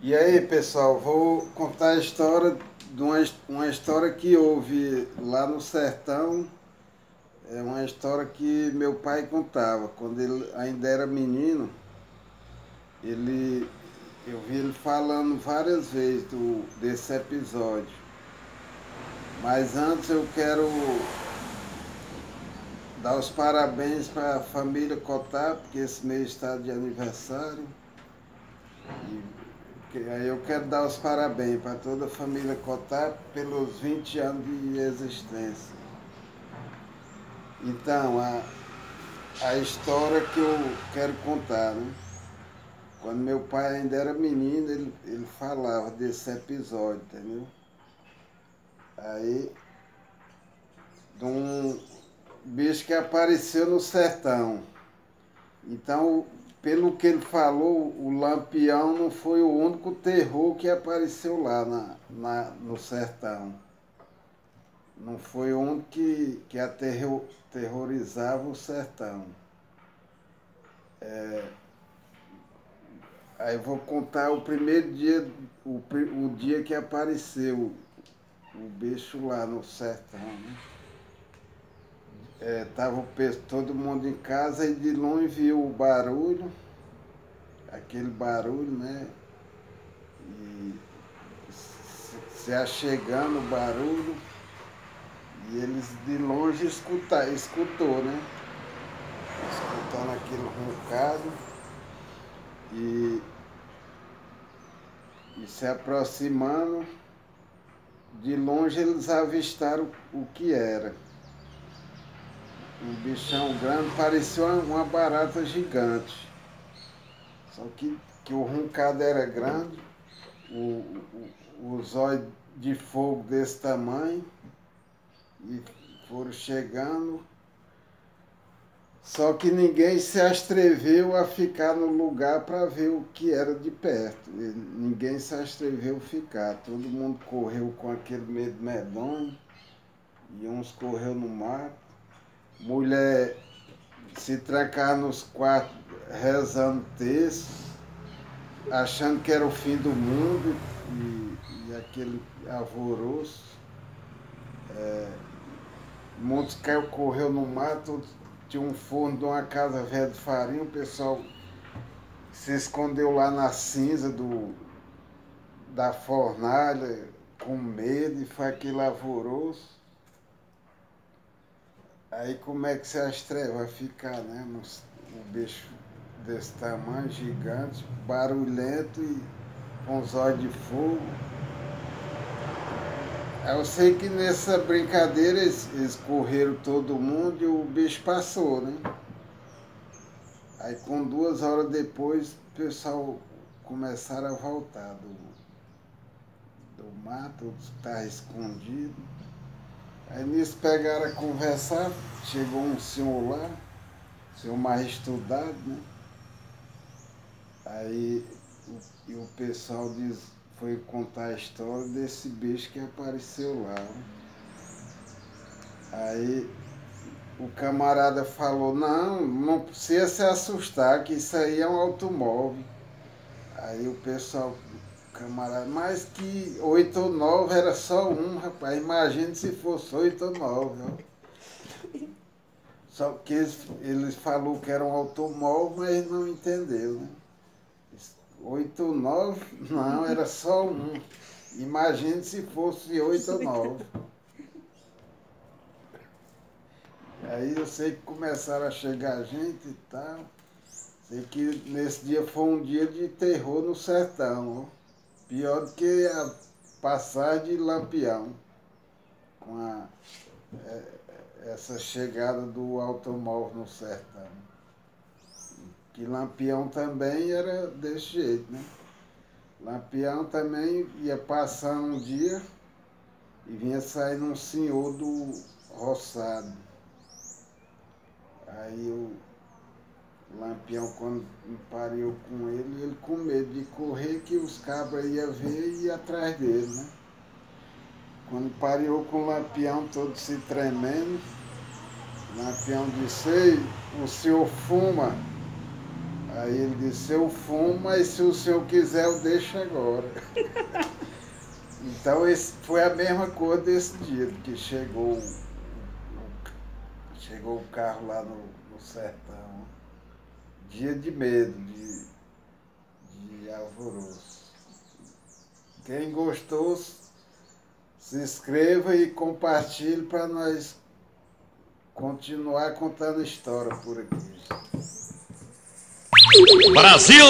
E aí, pessoal, vou contar a história de uma história que houve lá no sertão. É uma história que meu pai contava. Quando ele ainda era menino, ele, eu vi ele falando várias vezes desse episódio. Mas antes eu quero dar os parabéns para a família Cotar, porque esse mês está de aniversário. Aí eu quero dar os parabéns para toda a família Cotar pelos 20 anos de existência. Então, a história que eu quero contar, né? Quando meu pai ainda era menino, ele falava desse episódio, entendeu? Aí, de um bicho que apareceu no sertão. Então, pelo que ele falou, o Lampião não foi o único terror que apareceu lá no sertão. Não foi o único que aterrorizava o sertão. Aí eu vou contar o primeiro dia, o dia que apareceu o bicho lá no sertão, né? Tava todo mundo em casa e de longe viu o barulho, aquele barulho, né? E se achegando o barulho, e eles de longe escutou, né? Escutando aquele roncado e, e se aproximando. De longe eles avistaram o que era. Um bichão grande, parecia uma barata gigante. Só que o roncado era grande, os olhos de fogo desse tamanho, e foram chegando. Só que ninguém se atreveu a ficar no lugar para ver o que era de perto. Ninguém se atreveu a ficar. Todo mundo correu com aquele medo medonho, e uns correu no mato. Mulher se trancar nos quartos rezando texto, achando que era o fim do mundo, e aquele alvoroço. Muitos correu no mato, tinha um forno de uma casa velha de farinha, o pessoal se escondeu lá na cinza da fornalha, com medo, e foi aquele alvoroço. Aí como é que se as trevas vai ficar, né? Um bicho desse tamanho, gigante, barulhento e com os olhos de fogo. Aí eu sei que nessa brincadeira eles correram todo mundo e o bicho passou, né? Aí com 2 horas depois o pessoal começaram a voltar do mato, estava escondido. Aí nisso pegaram a conversar, chegou um senhor lá, senhor mais estudado, né? Aí o pessoal foi contar a história desse bicho que apareceu lá, né? Aí o camarada falou, não precisa se assustar, que isso aí é um automóvel. Aí o pessoal, o camarada, mas que 8 ou 9 era só um, rapaz, imagine se fosse 8 ou 9, ó. Só que eles falou que era um automóvel, mas não entendeu, né? 8 ou 9, não, era só um. Imagine se fosse 8 ou 9. Aí eu sei que começaram a chegar gente e tal. Sei que nesse dia foi um dia de terror no sertão, ó. Pior do que a passagem de Lampião, com essa chegada do automóvel no sertão. Que Lampião também era desse jeito, né? Lampião também ia passando um dia e vinha saindo um senhor do roçado. Aí o Lampião, quando pariu com ele com medo de correr, que os cabras iam ver e ia atrás dele, né? Quando pariu com o Lampião todo se tremendo, o Lampião disse, ei, o senhor fuma? Aí ele disse, eu fumo, mas se o senhor quiser eu deixo agora. Então esse foi a mesma coisa desse dia, que chegou o carro lá no sertão. Dia de medo, de alvoroço. Quem gostou, se inscreva e compartilhe para nós continuar contando história por aqui. Brasil!